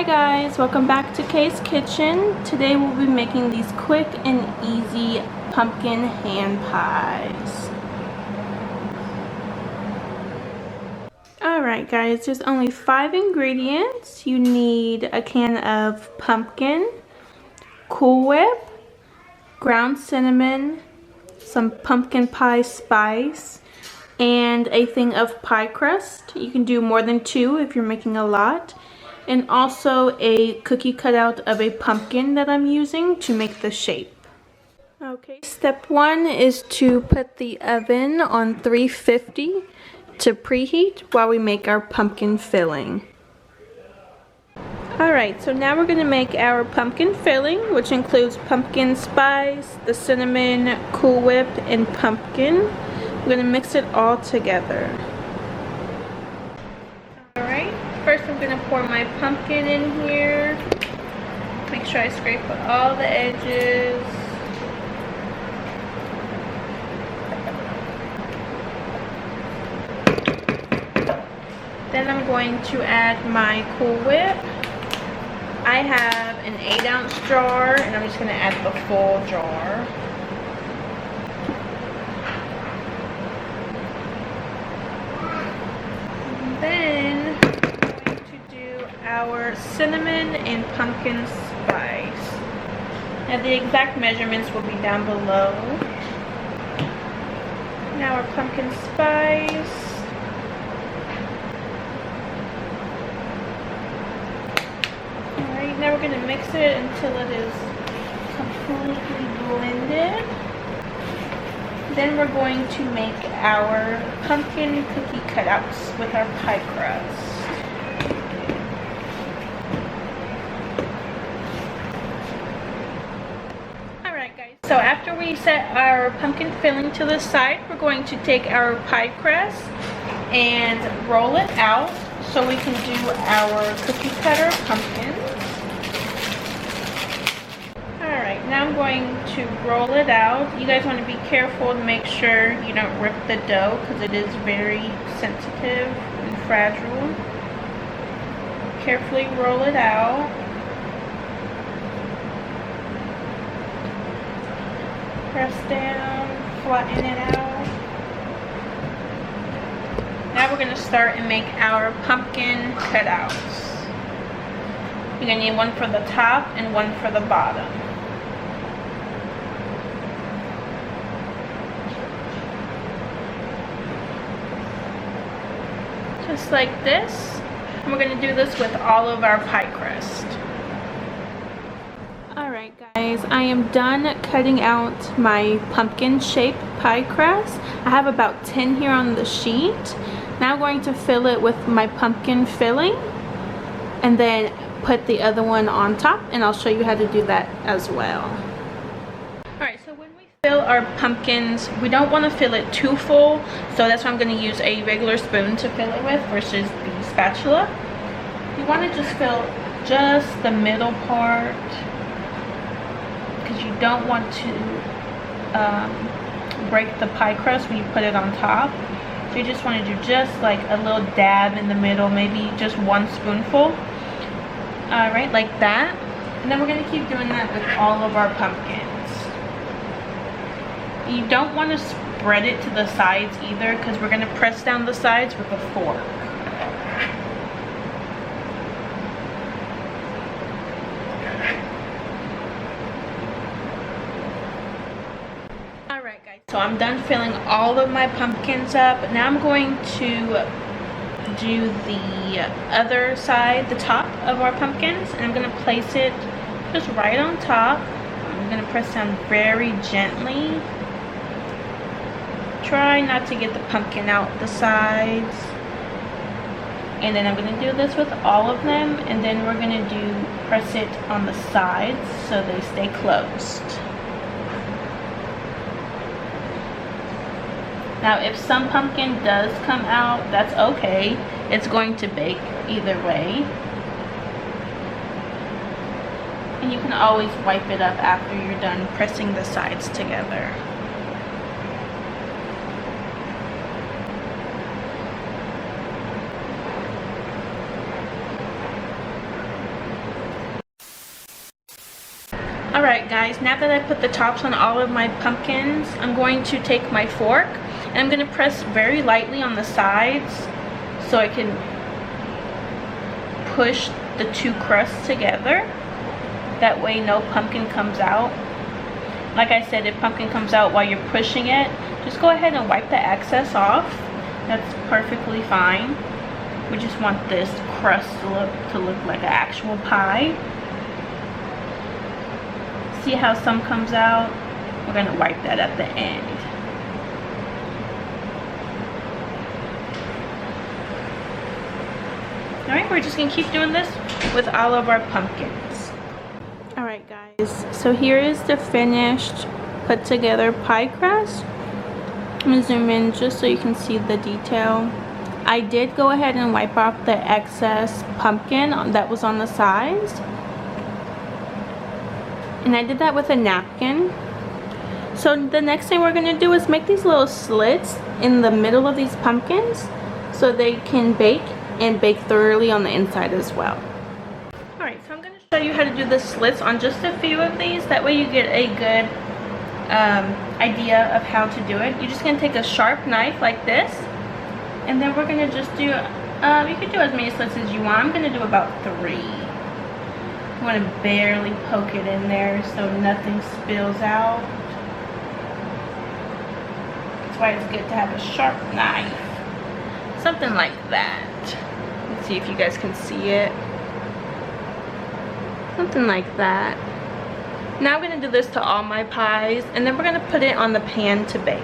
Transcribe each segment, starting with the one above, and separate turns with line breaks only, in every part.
Hi guys, welcome back to Kay's Kitchen. Today we'll be making these quick and easy pumpkin hand pies. Alright guys, there's only 5 ingredients. You need a can of pumpkin, Cool Whip, ground cinnamon, some pumpkin pie spice, and a thing of pie crust. You can do more than 2 if you're making a lot. And also a cookie cutout of a pumpkin that I'm using to make the shape. Okay, step 1 is to put the oven on 350 to preheat while we make our pumpkin filling. Alright, so now we're going to make our pumpkin filling, which includes pumpkin spice, the cinnamon, Cool Whip, and pumpkin. We're going to mix it all together. Alright, first I'm going to pour my pumpkin in here. Make sure I scrape all the edges. Then I'm going to add my Cool Whip. I have an 8-ounce jar, and I'm just going to add the full jar. And then I'm going to do our cinnamon and pumpkin spice. Now the exact measurements will be down below. Now our pumpkin spice. Now we're going to mix it until it is completely blended. Then we're going to make our pumpkin cookie cutouts with our pie crust. Alright guys, so after we set our pumpkin filling to the side, we're going to take our pie crust and roll it out so we can do our cookie cutter pumpkins. Now I'm going to roll it out. You guys want to be careful to make sure you don't rip the dough because it is very sensitive and fragile. Carefully roll it out. Press down, flatten it out. Now we're going to start and make our pumpkin cutouts. You're going to need one for the top and one for the bottom. Just like this. And we're going to do this with all of our pie crust. Alright guys, I am done cutting out my pumpkin shaped pie crust. I have about 10 here on the sheet. Now I'm going to fill it with my pumpkin filling and then put the other one on top, and I'll show you how to do that as well. Alright, so when we fill our pumpkins, we don't want to fill it too full, so that's why I'm going to use a regular spoon to fill it with versus the spatula. You want to just fill just the middle part because you don't want to break the pie crust when you put it on top. So you just want to do just like a little dab in the middle, maybe just 1 spoonful. Alright, like that. And then we're going to keep doing that with all of our pumpkins. You don't want to spread it to the sides either because we're going to press down the sides with a fork. Alright guys, so I'm done filling all of my pumpkins up. Now I'm going to do the other side, the top of our pumpkins, and I'm going to place it just right on top. I'm going to press down very gently. Try not to get the pumpkin out the sides. And then I'm going to do this with all of them, and then we're going to press it on the sides so they stay closed. Now if some pumpkin does come out, that's okay. It's going to bake either way. And you can always wipe it up after you're done pressing the sides together. guys, now that I put the tops on all of my pumpkins, I'm going to take my fork and I'm going to press very lightly on the sides so I can push the two crusts together. That way no pumpkin comes out. Like I said, if pumpkin comes out while you're pushing it, just go ahead and wipe the excess off. That's perfectly fine. We just want this crust to look like an actual pie. See how some comes out? We're gonna wipe that at the end. Alright, we're just gonna keep doing this with all of our pumpkins. Alright guys, so here is the finished put together pie crust. I'm gonna zoom in just so you can see the detail. I did go ahead and wipe off the excess pumpkin that was on the sides. And I did that with a napkin. So the next thing we're going to do is make these little slits in the middle of these pumpkins so they can bake and bake thoroughly on the inside as well. Alright, so I'm going to show you how to do the slits on just a few of these. That way you get a good idea of how to do it. You're just going to take a sharp knife like this. And then we're going to just do, you can do as many slits as you want. I'm going to do about 3. You want to barely poke it in there so nothing spills out. That's why it's good to have a sharp knife. Something like that. Let's see if you guys can see it. Something like that. Now I'm going to do this to all my pies, and then we're going to put it on the pan to bake.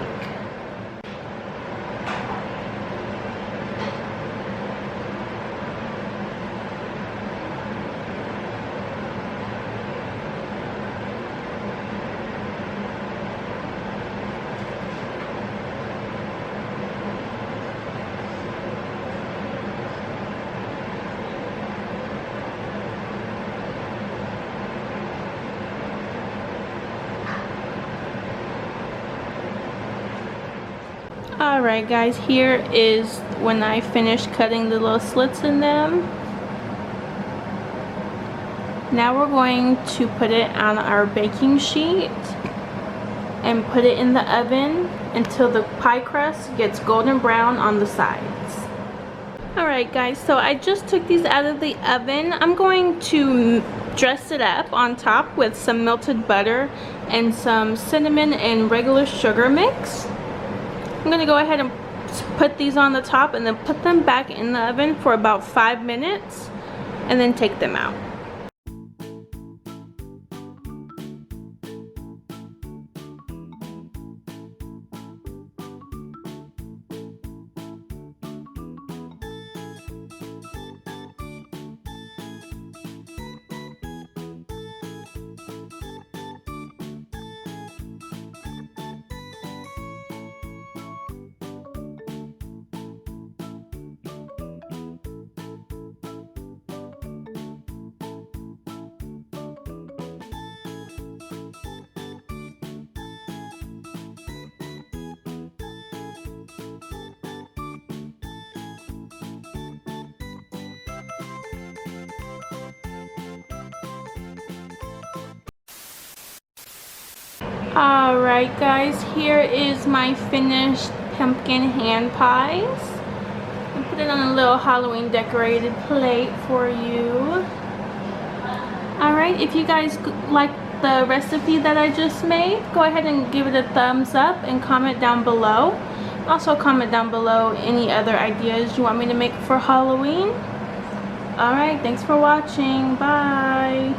Alright guys, here is when I finished cutting the little slits in them. Now we're going to put it on our baking sheet and put it in the oven until the pie crust gets golden brown on the sides. Alright guys, so I just took these out of the oven. I'm going to dress it up on top with some melted butter and some cinnamon and regular sugar mix. I'm going to go ahead and put these on the top and then put them back in the oven for about 5 minutes and then take them out. Alright guys, here is my finished pumpkin hand pies. I put it on a little Halloween decorated plate for you. Alright, if you guys like the recipe that I just made, go ahead and give it a thumbs up and comment down below. Also comment down below any other ideas you want me to make for Halloween. Alright, thanks for watching. Bye.